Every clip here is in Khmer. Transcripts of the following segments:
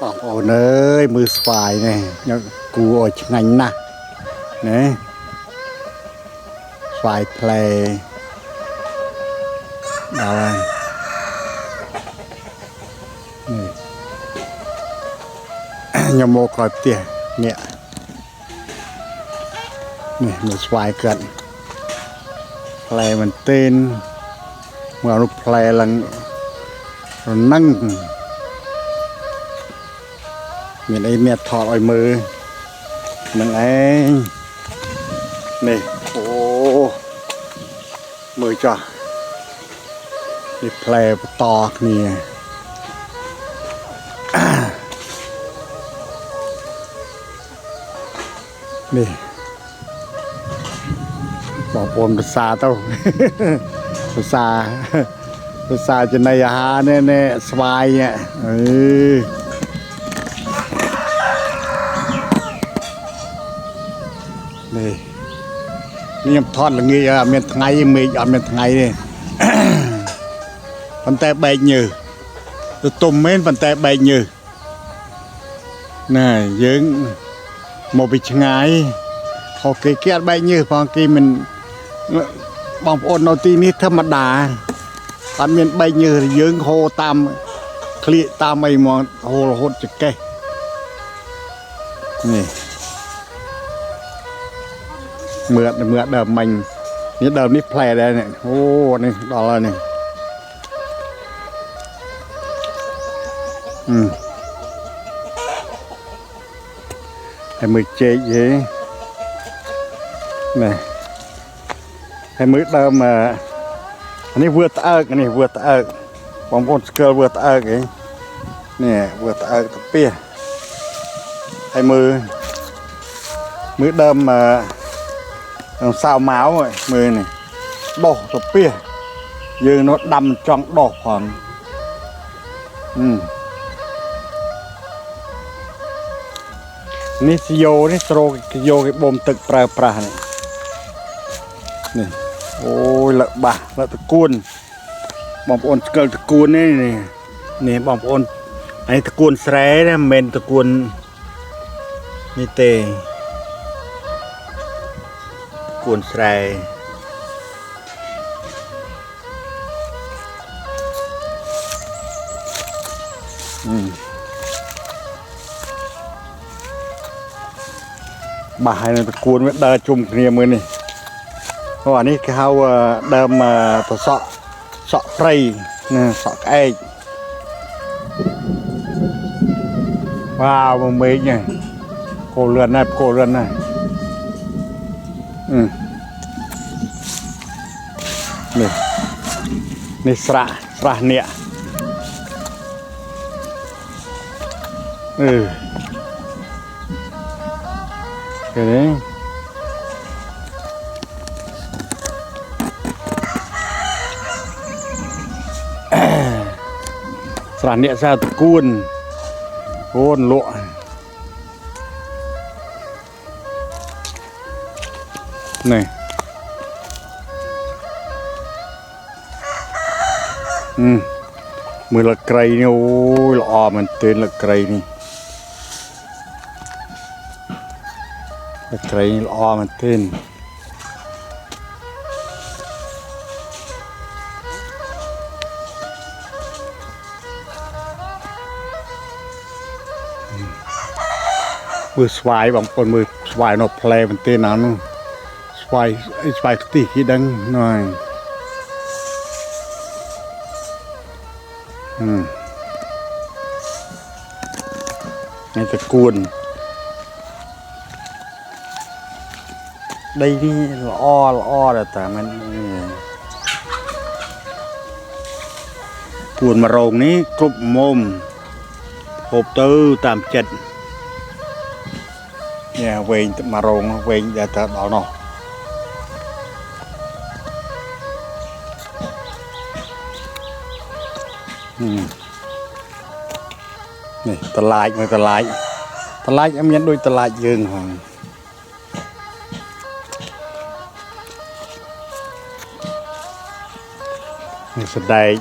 បងប្អូនអើយមើលស្វាយនេះខ្ញុំគួរឲ្យឆ្ងាញ់ណាស់ណាស្វាយផ្លែដល់ហើយនេះខ្ញុំមកក្រោយផ្ទះនេះមើលស្វាយគាត់ផ្លែមែនទេមើលរូបផ្លែឡើងរនឹងមានអីមានថតឲ្យមើលនឹងឯងនេះអូមើលចោះនេះផ្លែបន្តគ្នានេះបងប្អូនភាសាទៅភាសាចំណីអាហារនេះស្វាយនេះនេះខ្ញុំថតល្ងាចអត់មានថ្ងៃមេឃអត់មានថ្ងៃទេប៉ុន្តែបែកញើសទៅទុំមែនប៉ុន្តែបែកញើសណាយើងមកពីឆ្ងាយហៅគេអត់បែកញើសផងគេមិនបងប្អូននៅទីនេះធម្មតាអត់មានបែកញើសយើងហូរតាមក្លៀកតាមអីហ្មងហូររហូតចកេះនេះមើលដើមមិញនេះដើមនេះផ្លែដែរនេះអូនេះដល់ហើយនេះហើយមើលចេកហេនេះហើយមើលដើមនេះវឿត្អើកនេះវឿត្អើកបងប្អូនស្គាល់វឿត្អើកហេនេះវឿត្អើកតាពីហើយមើលដើមសាវម៉ាវមើលនេះដោះទៅពីយើងនោះដាំចង់ដោះផងនេះសយោនេះត្រូយកគេបូមទឹកប្រើប្រាស់នេះអូយលឹកបាសលឹកតគួនបងប្អូនស្គាល់តគួននេះបងប្អូននេះតគួនស្រែណាមិនមែនតគួននេះទេគួនស្រែបាសហើយនឹងតគួនវាដើរជុំគ្នាមើលនេះអូអានេះគេហៅដើមប្រសក់សក់ព្រៃណាសក់ក្អែកវ៉ាវមកមេឃនេះគោលឿនណាស់គោលឿនណាស់នេះស្រះនេះគេនេះស្រះនេះសាតគួនអូនលក់នេះមើលលក្រៃនេះអូយល្អមែនទែនលក្រៃនេះលក្រៃល្អមែនទែនមើលស្វាយបងប្អូនមើលស្វាយនៅផ្លែមែនទែនណានោះស្វាយខ្ទិះគេដឹងណយនេះតគួនដីនេះល្អដែរតាមិនគួនមករងនេះគ្រប់មុំហូបទៅតាមចិត្តនេះវែងមករងវែងដែលទៅដល់នោះនេះតឡាចមើលតឡាចអត់មានដូចតឡាចយើងហ្នឹងនេះសណ្ដែក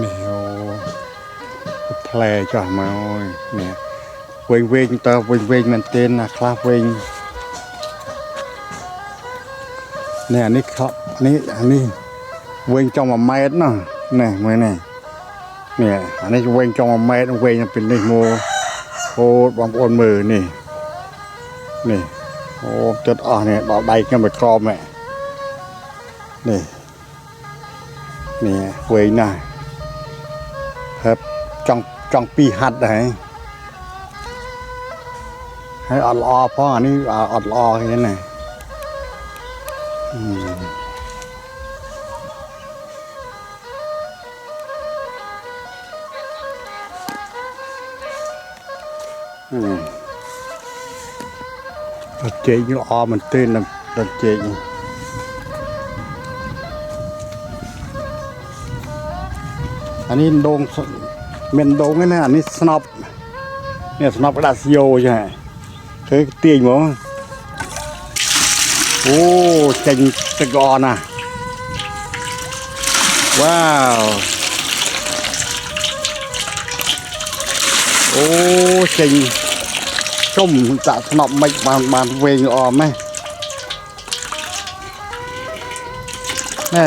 นี่โอ้แผลจ่อมาโอ้ยเนี่ยเวงตาเวงมันเต้นนะครับเวงเนี่ยอันนี้ครับอันนี้เวงtrong 1 métเนาะนี่มือนี่เนี่ยอันนี้เวงtrong 1 métเวงเป็นนี่โมโอ้บางคนมือนี่โอ้จุดอ่อนเนี่ยดอกใดกันไปครอบแม่นี่เวงน่ะครับจังปีหัดไหนให้อดรอเพราะอันนี้อดรออย่างนี้ไงรถเจ๊งอมันเต้นรถเจ๊งอันนี้โดงเมนโดงนี่นะอันนี้สนอบเนี่ยสนอบกระดาษโยใช่ไหมเคยเตียงมั้งโอ้เจ๋งตะกอนนะว้าวโอ้เจ๋งชุ่มจะสนอบไม่บานเวงออมไหมแม่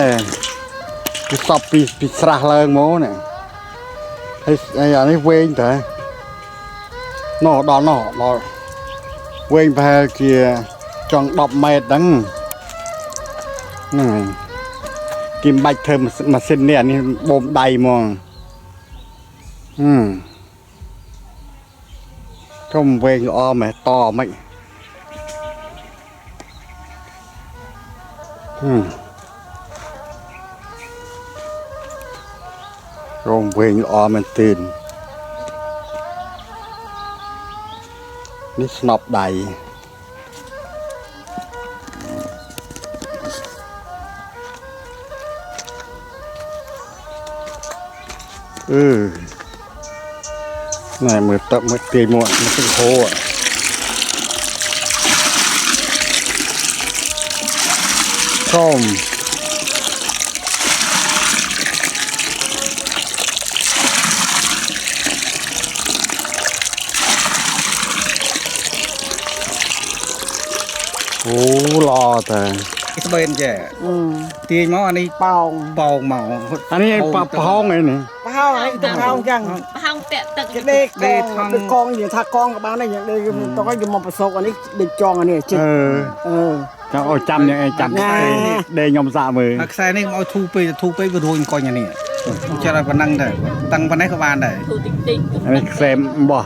ปีสอบปีสระเลยโม้เนี่ยไอ้อันนี้เวงแต่นอดอนอเวงแพเกียจัง10 métดังกินใบเธอมาเส้นเนี่ยนี่บ่มใดมองก็เวงออมไหมต่อไหมก็เวงออมมันตื่นนี่สนอบใดnày mới tập mới tiền muộn nó không khô ạ không lo tờ cái bên trẻ tiền máu anh đi bào màu anh ấy bào này nè bao ấy tụi bao chẳng không tẹt tật cái đây con gì thằng con các bạn này đây tôi có dùng một số anh ấy định chọn anh ấy chứ cháu ôi chăm những chăm đây nhom dạ mười xe này mau thu pe vừa thôi coi nhà này cho là phần năng đấy tăng phần này các bạn đấy anh ấy xem bỏ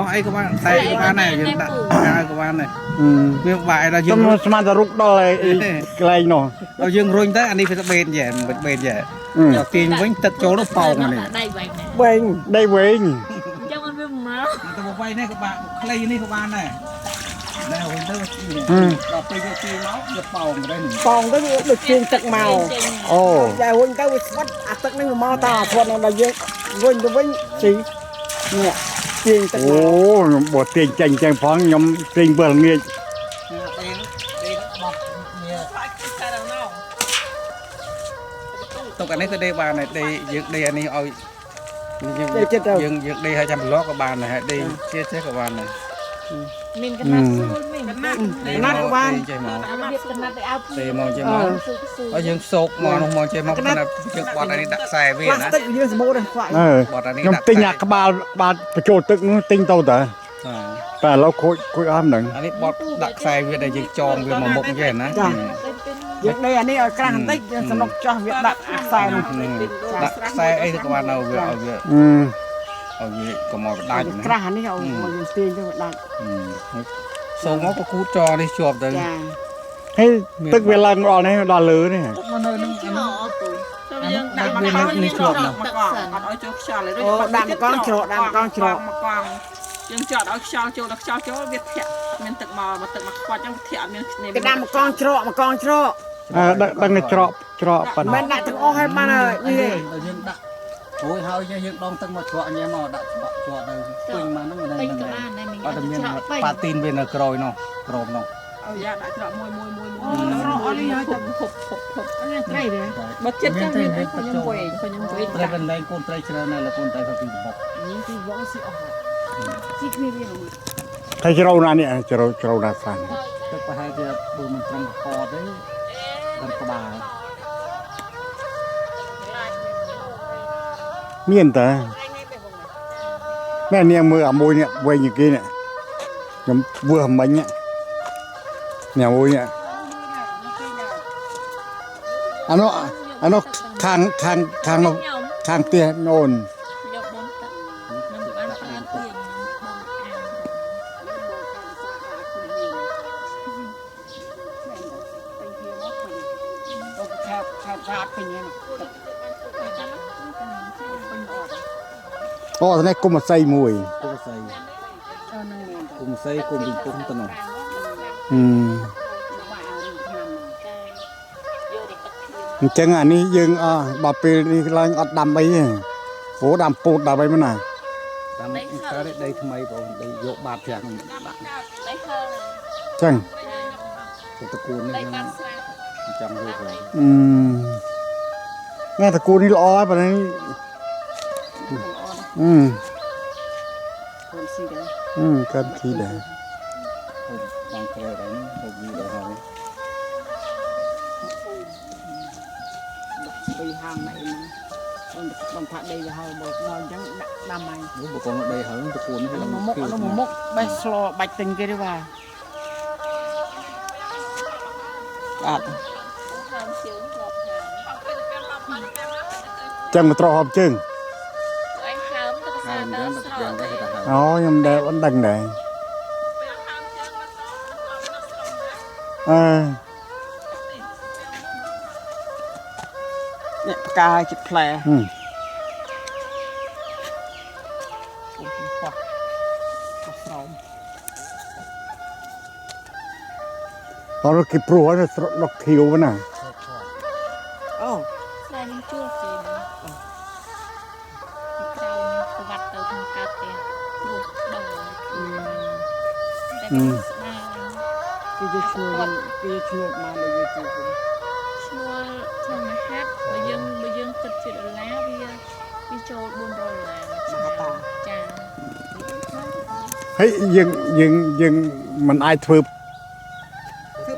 ấy các bạn xe các bạn này chúng ta các bạn này việc bài là dương nó mà rút đó là nó dương rồi tới anh đi phải bền vậy tiền với tật chỗ nó phòng này đây vinh cho con viêm máu tao một vay này các bạn clay này các bạn này đây hồi tới đọcไปcái tiền máu được phòng tới được tiền tật màu dài huynh tới bắt tật này mà ta thuận là dương huynh tôi với chị nè tiền tật màu bỏ tiền chành phóng nhóm tiền vừa nghe tôi cái này cái đây bà này đây anh ấy ơi dừng đây 200 lót các bạn này đây chết các bạn này mình cái nát nát các bạn chơi màu chơi máu ở dương sốt màu chơi máu cái này trước bọn này đặt xe về nè bọn này đặt tinh nhạc các ba chỗ tức nó tinh tàu tờแต่เราคุยอ้ามหนึ่ง อันนี้บอสดักใส่เวียดได้ยิงจองเวียดมาหมกอย่างนี้นะ việc đây anh ấy càng tích cho nó cho việc đặt saiดักใส่ไอ้ตัวเราเวียเอาเวียก็มาได้อยู่นะ càng anh ấyเอาtiền cho đặt ส่งเขาก็คูจอได้ชอบเลย ให้ตึกเวลาเราเนี่ยดอลลือเนี่ย มันเลยนึง cái họ tụi sao dương đặt đặt bên con này chuột nè đàn con chuộtยังจอดเอาชาวโจดักชาวโจเวียดแทะมันตึกมาตึกมาควาจังแทะมันใน cái đàn một con chuột ดังในเจาะปัน mình đặt thằng ô hay mà rồi như ôi hơi như đông tăng một chuột nhé mà đặt chuột này quỳnh mà nó pin cái bàn này mình ở đằng chọn pa tin bên là còi nó còm nó យ៉ាដាក់ច្រកមួយ អត់នេះហើយតែ ភព អត់ត្រីទេ បើចិត្តចឹងមានអីខ្ញុំវែងខ្ញុំវែង ត្រីបន្លែកូនត្រីច្រើនណាស់លើកូនត្រីទៅពីបក នេះទីវងស៊ីអស់ស៊ីគ្នាវា ហើយជ្រៅណាស់នេះជ្រៅណាស់សាំង ទឹកប្រហែលជាបើមិនត្រឹមកកទេដល់ក្បាល មានតើណែនាងមើលអាមួយនេះវែងជាងគេនេះខ្ញុំវើមិញនេះមួយនេះអានោះខាងនោះខាងផ្ទះនោន យកបងទឹកនឹងបានប្រើទៀងបងអាន ខាបស្អាតពេញហ្នឹង អូនេះគុំអាស័យមួយ គុំសៃ ហ្នឹងមែន គុំសៃគុំវិញពុំទៅនោះ អញ្ចឹងអានេះយើងដល់ពេលនេះឡើងអត់ដាំអីទេព្រោះដាំពោតដាំអីមិនណា តាមកើតដីថ្មីបងដីយកបាតប្រាំងដាក់ ដៃហឺ ចឹង ទៅតកូននេះ ដៃបានស្រា ចង់យកហើយ nghe thằng cô đi lo ấy bà này កូនស៊ីដែរ cân khi để បងក្រែដែរហូបយីដែរហើយ បីហាងណៃហ្នឹងបងថាដីទៅហើយមកអញ្ចឹងដាក់ដាំហើយ នោះបកងដីហើយតកូននេះ មកមុខបេះស្លោបាច់ទិញគេទេបាទបាទ ហើមជើងធ្លាប់ហើម chân mà trò hộp chừng អីហើមទៅសា ហើយ ទៅ ដល់ ស្រ យ៉ាង ក ដែរទៅហើយ ó nhưng đây vẫn đằng này à នេះផ្កាចិត្តផ្លែ ừ. ស្រោម nó cái pro nó thiếu với nè អូ ខ្លាញ់ជួលគេក្រៅប្រវត្តិទៅក្នុងកើតផ្ទះព្រោះដងតែស្ដាយ គេឈ្មោះគេឈ្មោះមកលើវាជួ ឈ្មោះក្នុងមហាត់បើយើងគិតជាដុល្លារវាចូល$400 មហាតា ចា hey nhưng mình ai thưa ធ្វើ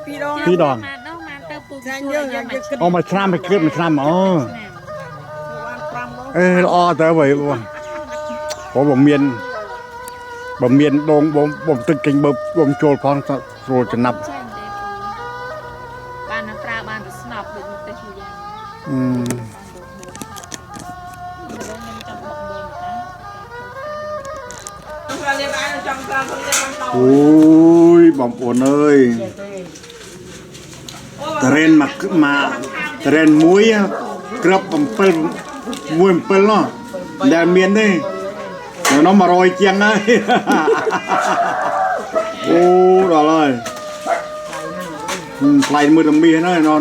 ពីរដង ពីរដង មកមកទៅពូ ចាញ់យើងយើងគិត ô màឆ្នាំmà cướp màឆ្នាំô បាន5ដង ê lo tới vậy có bầm miên đồn bầmទឹកkinh bầm trôi con rồi cho nắp ចាញ់ទេបានប្រើបានទៅស្នប់ដូចនេះទៅជាយ៉ាង ừ. ខ្ញុំចង់បុកមើលតា ខ្ញុំរៀនបានចង់តាមខ្ញុំរៀនបានត ôi bầm buồn ơi tren muối cướp bầm pel muối pel nó đèn miên đây nó mà rồi chiang ấy ô đó rồi lại mưa đầm miên này nó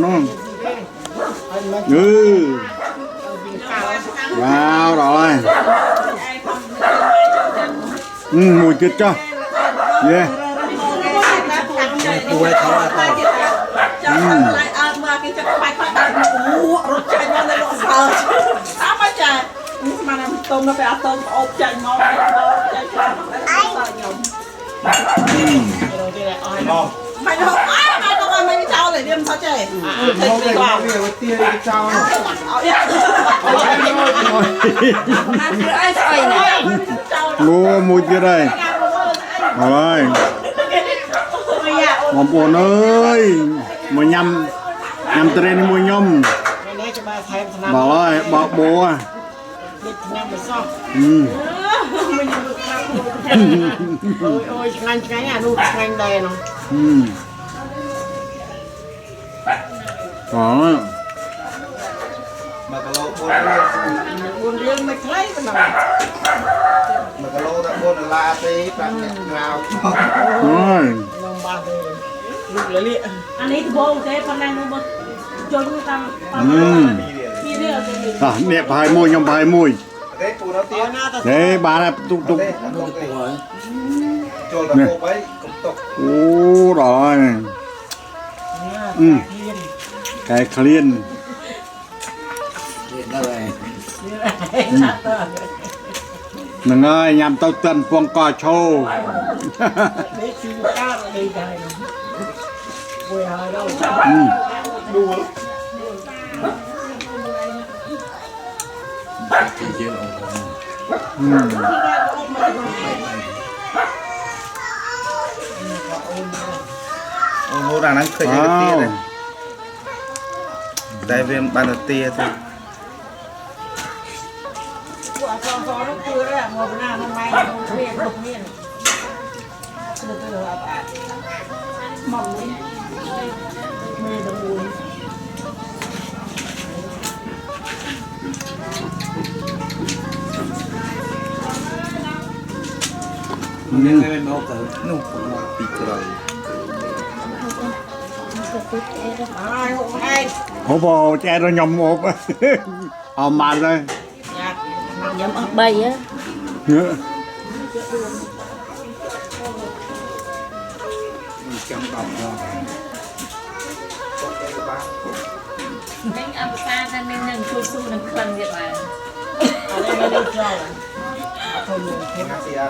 wow đó rồi mùi chết cho yeah គួរឲ្យថតទៅ ចាំlạiអើមកគេចាប់បាច់បាត់ដល់អូរត់ចាញ់មកនៅលោកសើតាមមកចានេះស្មានតែតុំនៅពេលអត់តុំអូបចាញ់មកចាញ់ខ្លាំងអីខ្ញុំមិនហូបអើមកទៅមិនចោលទេវាមិនថតទេមកគេវាទាចោលអីស្អីណា mua mùi kia đây rồi bom buồn ơi mà nhầm tren mua nhom នេះច្បាស់ថែមឆ្នាំ bảo ơi bảo bố à ដូចឆ្នាំមិនសោះ អូយឆ្ងាញ់អានោះឆ្ងាញ់ដែរនោះ đó 1 គីឡូ 4រៀលមិនខ្លីប៉ុណ្ណឹង 1 គីឡូតែ$4ទេប្រាប់អ្នកក្រៅ rồi ខ្ញុំបាទទេលោកលលៀក អានេះត្បូងទេប៉ុន្តែនោះមកជន់តាម ពីនេះអត់ទេ à nè bài môi nhom bài môi ទេពូនៅទៀត ណាទៅ đấy bà này tục tục ចូលដល់ពោបអីកំ អូដល់ហើយកែក្លៀនហ្នឹងហើយញ៉ាំទៅតិនពងកឈោ នេះជីវកានេះដែរមួយហើយដល់ អូនោះអាហ្នឹងឃើញតែទៀតតែវាបានតែទៀតទេ ពួកអសសនោះគឺមកណាមកម៉ែគ្នាគ្រប់គ្នាទៅអត់អាចមកនេះមេទៅមួយ នេះមិនមកទៅនោះមកពីក្រោយ ហើយហូបឯង ហូបចែកដល់ខ្ញុំហូបអមបានហើយ ខ្ញុំអស់3ហ៎ ចាំដល់ដល់ Mình ăn xa ra nên nâng chui su nâng khăn vậy mà. អត់ឯងទៅចោលអត់ទៅ ស៊ីអា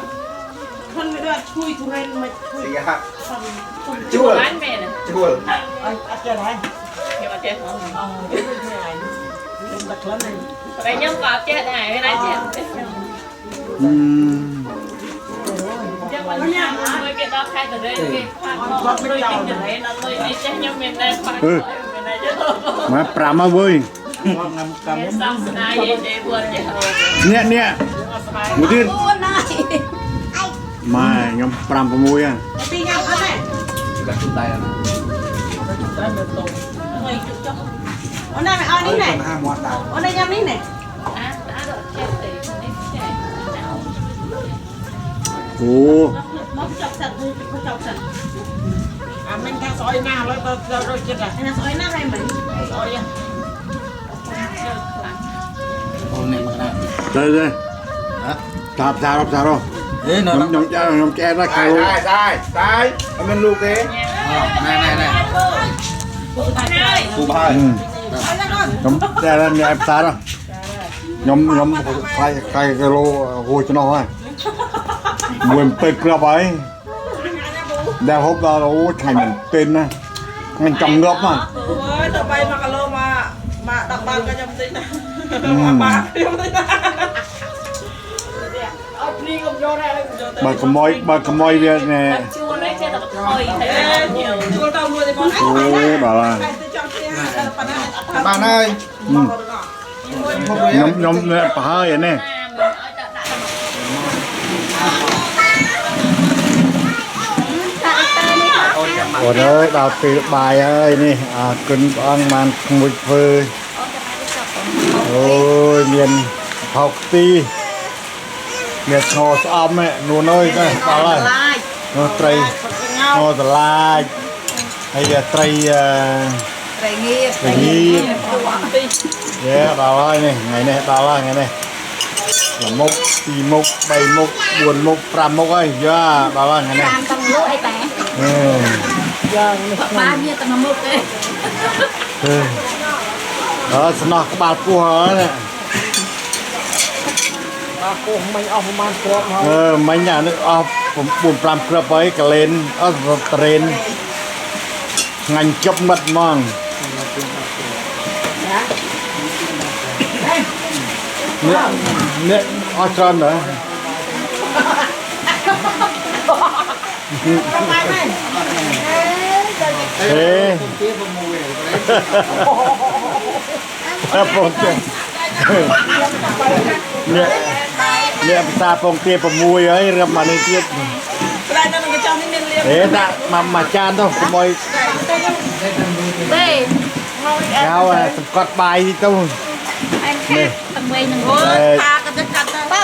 ខ្លួនវាដូចជួយទុរេនមិនជួយ ស៊ីអា Chua lắm mẹ nè. ជួល អត់ចេះហើយ Nhưng mà chết không? អឺនេះថ្ងៃខ្ញុំដាក់ខ្លះនេះ Cái nhóm có chết này, cái này chết. ចាំមកញ៉ាំមួយគេដល់ខែតរេគេខ្វះខលលុយទិញតរេដល់លុយនេះចេះខ្ញុំមានតែខ្វះខលមានតែយក មក5មកវើយ គេសំស្ដាយឯទេវត្តចេះ នេះមួយទៀត អូនណាយ ម៉ែខ្ញុំ5 6ហ៎ ពីញ៉ាំអត់ទេ ដាក់ទុំដៃណា តែមើលទៅ អើយជុកចុកអូនណាមកអត់នេះណែ ហាមាត់ដាក់ អូនណាញ៉ាំនេះណែ អាដល់ចេះទេនេះចេះ អូ មកចុកសិនមកចុកសិន អាមិញថាស្អុយណាស់ឥឡូវទៅរត់ចិត្ត ឯណាស្អុយណាស់ហើយមិន ស្អុយ អូនេះមកណា ទៅទៅតាប់តាប់តាប់ អេនៅ ខ្ញុំចែកដល់ខៅ តែអត់មានលោកទេណែពូហើយ ខ្ញុំចែកដល់អ្នកផ្សារខ្ញុំ5គីឡូហួចនោះហើយមួយពេកក្របហើយដែលហូបដល់អូឆ្ងាញ់មែនទែនណាខ្ញុំចង់ងាប់ណា អូយទៅ3 1គីឡូមក10បាល់ក៏ខ្ញុំទិញដែរបាល់ខ្ញុំទិញដែរអត់ព្រីខ្ញុំយកដែរខ្ញុំយកទៅ បើខ្មោយវាណែ ជួលនេះចេះតែខ້ອຍតែnhiều ជួលទៅមួយទេបង អូដល់ហើយ ទៅចង់ផ្ទះប៉ុណ្ណា បានហើយ ខ្ញុំប្រហើយអានេះ ណាmìnhឲ្យតែដាក់ អូនចាំមក អូនអើយដល់ពេលបាយហើយនេះអរគុណព្រះអង្គបានក្មួយធ្វើអូយមានផោកទីមានស្ងោស្អំនួនអើយទៅដល់ហើយនោះត្រីស្ងោតឡាចហើយត្រី ត្រីងៀត ត្រីងៀតដល់ហើយនេះថ្ងៃនេះដល់ហើយថ្ងៃនេះ1មុខ2មុខ3មុខ4មុខ5មុខហើយយ៉ាដល់ហើយថ្ងៃនេះ តាមតំលក់អីតា យ៉ាងនេះ បានវាតែមួយមុខទេ ស្នោះក្បាលពោះហើយ បាទគោះមិញអស់ប្រហែលគ្រាប់ហើយ មិញអានេះអស់4 5គ្រាប់ហើយកលែនអស់ត្រេនឆ្ងាញ់ជប់មិត្តហ្មងនេះអស់ច្រើនណាស់ បាយមែន ហេពងទានេះភាសាពងទា6ហើយរឹបមកនេះទៀត តែនៅក្នុងកញ្ចក់នេះមានលៀប ហេដាក់មកចានទៅកុំឲ្យ ទេ ហៅសង្កត់បាយទៅ អញខាត់តែវិញនឹង អូយថាក៏ទឹកកាត់ទៅបោ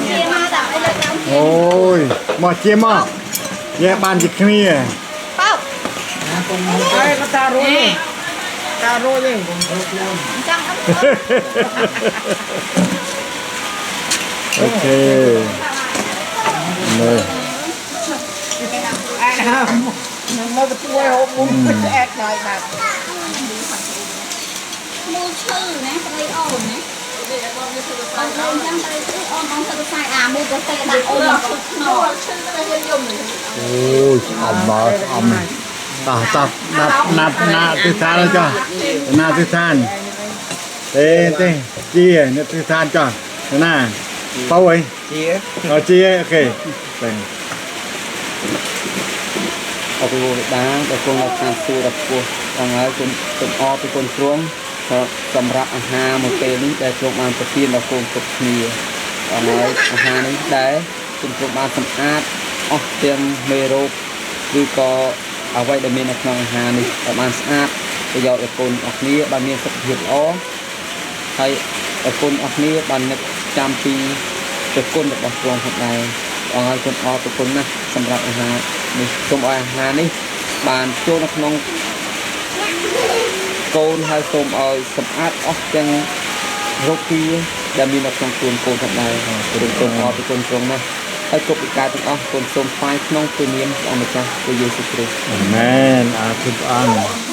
ជាមកដាក់ឲ្យលើកឡើង អូយមកជាមកញ៉ែបានជាគ្នា បោ ហើយក៏តារួយនេះតារួយនេះ ចង់អត់ អូខេនេះ nó cái tuổi hộp muốn cái ẹt này mà มูชื่อนะไปโอนนะโอนจังไปโอนของเธอใส่มูก็เตะดักโอนหนอ โอ้ยเอามาเอามาตับนับที่ทานแล้วจ้ะนับที่ทานเต้จี้นับที่ทานจ้ะน่าเป้าไว้ chia เอาจี้โอเคไป เอาไปโวยด่างแต่คนเราทานตัวดับตัวบางไงคนอไปคนช่วงสำหรับอาหารหมดเปนี้แต่โรงงานประเทียนเราโกงกบเนียบางไงอาหารนี้ได้เป็นโรงงานสำอาดออกเตียงเมโรคือก็เอาไว้ดำเนินในอาหารนี้ประมาณสะอาดประโยชน์กับคนออกนี้บางมีสักเหตุอ้อให้คนออกนี้บางจำปีจะคนแบบบอกตรงคนใดบางไงคนออกเป็นคนนะสำหรับอาหารนี่ตรงอาหารนี้บานโจนักน้องโกนให้ส้มเอาสำอาดออกจังโรคีดำมีนักลงทุนโกนทำได้เป็นตรงออกเป็นคนตรงนะให้กบการต้องออกคนส้มไฟน้องตัวเนียมเอามาจ้าตัวเยซูคริสต์ แม่นอาคุณอัน